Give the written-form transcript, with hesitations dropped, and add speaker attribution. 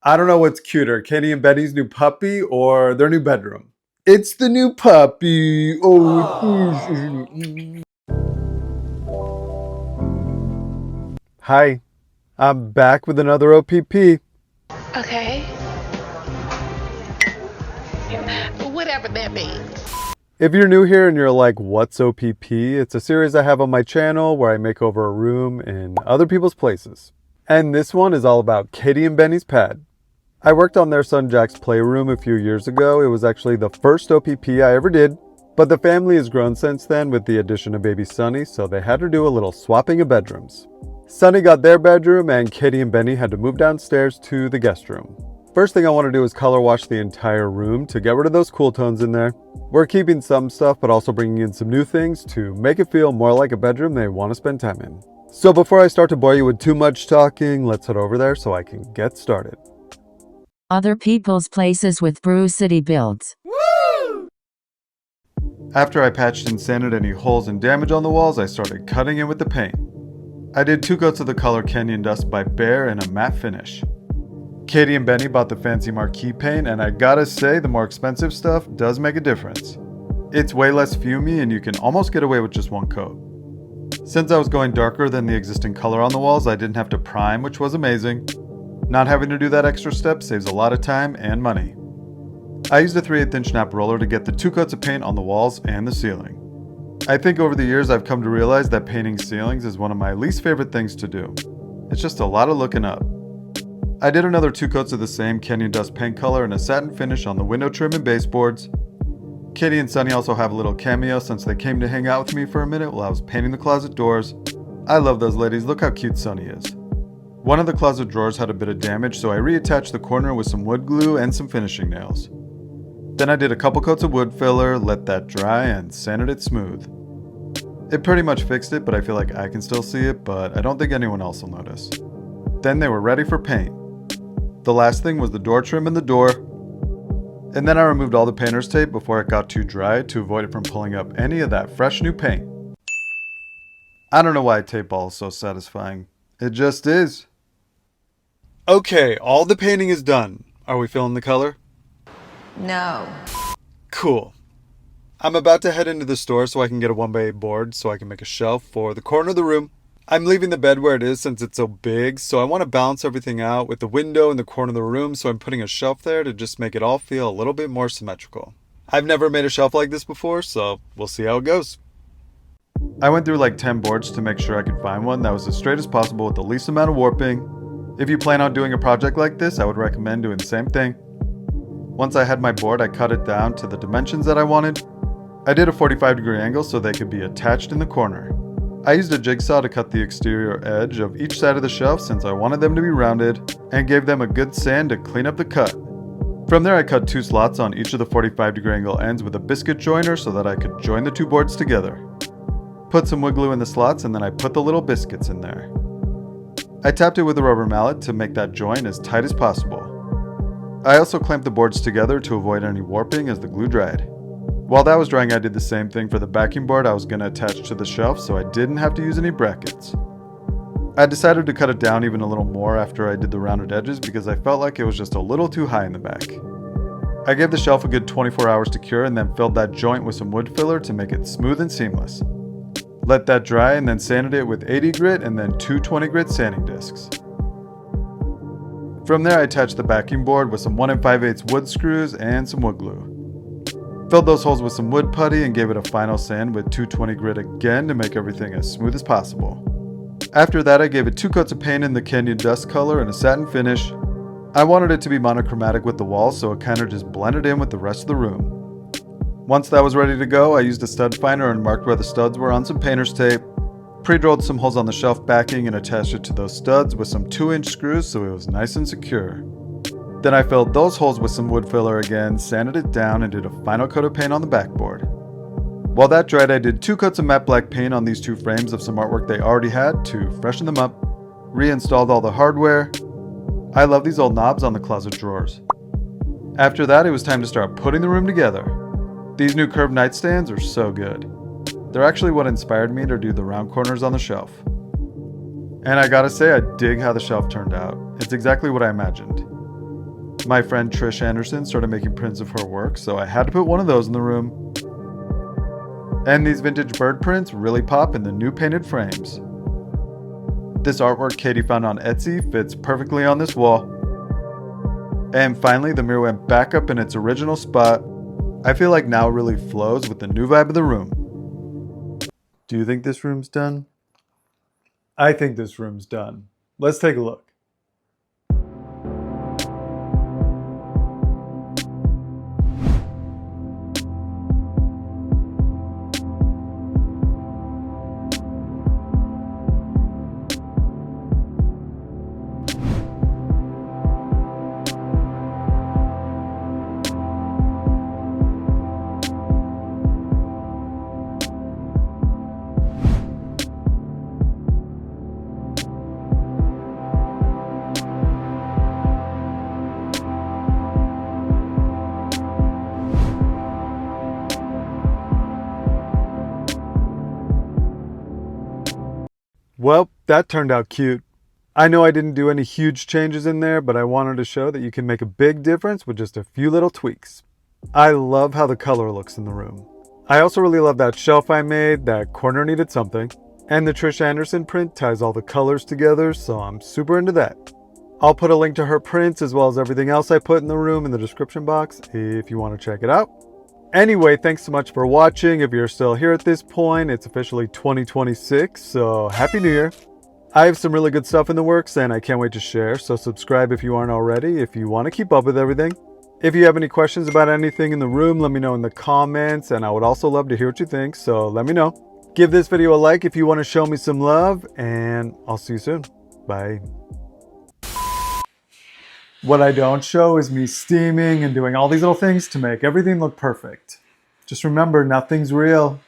Speaker 1: I don't know what's cuter, Katie and Betty's new puppy or their new bedroom. It's the new puppy. Oh. Hi, I'm back with another OPP.
Speaker 2: Okay. Whatever that means.
Speaker 1: If you're new here and you're like, what's OPP? It's a series I have on my channel where I make over a room in other people's places. And this one is all about Katie and Benny's pad. I worked on their son Jack's playroom a few years ago. It was actually the first OPP I ever did, but the family has grown since then with the addition of baby Sunny, so they had to do a little swapping of bedrooms. Sunny got their bedroom and Katie and Benny had to move downstairs to the guest room. First thing I want to do is color wash the entire room to get rid of those cool tones in there. We're keeping some stuff but also bringing in some new things to make it feel more like a bedroom they want to spend time in. So before I start to bore you with too much talking, let's head over there so I can get started.
Speaker 3: Other people's places with Brew City builds.
Speaker 1: Woo! After I patched and sanded any holes and damage on the walls, I started cutting in with the paint. I did 2 coats of the color Canyon Dust by Bear and a matte finish. Katie and Benny bought the fancy marquee paint, and I gotta say the more expensive stuff does make a difference. It's way less fumey and you can almost get away with just 1 coat. Since I was going darker than the existing color on the walls, I didn't have to prime, which was amazing. Not having to do that extra step saves a lot of time and money. I used a 3/8 inch nap roller to get the 2 coats of paint on the walls and the ceiling. I think over the years I've come to realize that painting ceilings is one of my least favorite things to do. It's just a lot of looking up. I did another 2 coats of the same Canyon Dust paint color and a satin finish on the window trim and baseboards. Katie and Sunny also have a little cameo since they came to hang out with me for a minute while I was painting the closet doors. I love those ladies, look how cute Sunny is. One of the closet drawers had a bit of damage, so I reattached the corner with some wood glue and some finishing nails. Then I did a couple coats of wood filler, let that dry, and sanded it smooth. It pretty much fixed it, but I feel like I can still see it, but I don't think anyone else will notice. Then they were ready for paint. The last thing was the door trim and the door, and then I removed all the painter's tape before it got too dry to avoid it from pulling up any of that fresh new paint. I don't know why tape ball is so satisfying. It just is. Okay, all the painting is done. Are we feeling the color?
Speaker 4: No.
Speaker 1: Cool. I'm about to head into the store so I can get a 1x8 board so I can make a shelf for the corner of the room. I'm leaving the bed where it is since it's so big, so I want to balance everything out with the window in the corner of the room, so I'm putting a shelf there to just make it all feel a little bit more symmetrical. I've never made a shelf like this before, so we'll see how it goes. I went through like 10 boards to make sure I could find one that was as straight as possible with the least amount of warping. If you plan on doing a project like this, I would recommend doing the same thing. Once I had my board, I cut it down to the dimensions that I wanted. I did a 45-degree angle so they could be attached in the corner. I used a jigsaw to cut the exterior edge of each side of the shelf since I wanted them to be rounded, and gave them a good sand to clean up the cut. From there I cut 2 slots on each of the 45-degree angle ends with a biscuit joiner so that I could join the 2 boards together. Put some wood glue in the slots and then I put the little biscuits in there. I tapped it with a rubber mallet to make that joint as tight as possible. I also clamped the boards together to avoid any warping as the glue dried. While that was drying, I did the same thing for the backing board I was going to attach to the shelf so I didn't have to use any brackets. I decided to cut it down even a little more after I did the rounded edges because I felt like it was just a little too high in the back. I gave the shelf a good 24 hours to cure and then filled that joint with some wood filler to make it smooth and seamless. Let that dry and then sanded it with 80 grit and then 2 20 grit sanding discs. From there I attached the backing board with some 1 5/8 wood screws and some wood glue. Filled those holes with some wood putty and gave it a final sand with 220 grit again to make everything as smooth as possible. After that I gave it 2 coats of paint in the Canyon Dust color and a satin finish. I wanted it to be monochromatic with the walls so it kind of just blended in with the rest of the room. Once that was ready to go, I used a stud finder and marked where the studs were on some painter's tape. Pre-drilled some holes on the shelf backing and attached it to those studs with some 2-inch screws so it was nice and secure. Then I filled those holes with some wood filler again, sanded it down, and did a final coat of paint on the backboard. While that dried, I did 2 coats of matte black paint on these 2 frames of some artwork they already had to freshen them up. Reinstalled all the hardware. I love these old knobs on the closet drawers. After that, it was time to start putting the room together. These new curved nightstands are so good. They're actually what inspired me to do the round corners on the shelf. And I gotta say, I dig how the shelf turned out. It's exactly what I imagined. My friend Trish Anderson started making prints of her work, so I had to put one of those in the room. And these vintage bird prints really pop in the new painted frames. This artwork Katie found on Etsy fits perfectly on this wall. And finally, the mirror went back up in its original spot. I feel like now it really flows with the new vibe of the room. Do you think this room's done? I think this room's done. Let's take a look. Well, that turned out cute. I know I didn't do any huge changes in there, but I wanted to show that you can make a big difference with just a few little tweaks. I love how the color looks in the room. I also really love that shelf I made. That corner needed something. And the Trish Anderson print ties all the colors together, so I'm super into that. I'll put a link to her prints as well as everything else I put in the room in the description box if you want to check it out. Anyway, thanks so much for watching. If you're still here at this point, it's officially 2026, so Happy New Year. I have some really good stuff in the works and I can't wait to share, so subscribe if you aren't already if you want to keep up with everything. If you have any questions about anything in the room, let me know in the comments, and I would also love to hear what you think, so let me know. Give this video a like if you want to show me some love, and I'll see you soon. Bye. What I don't show is me steaming and doing all these little things to make everything look perfect. Just remember, nothing's real.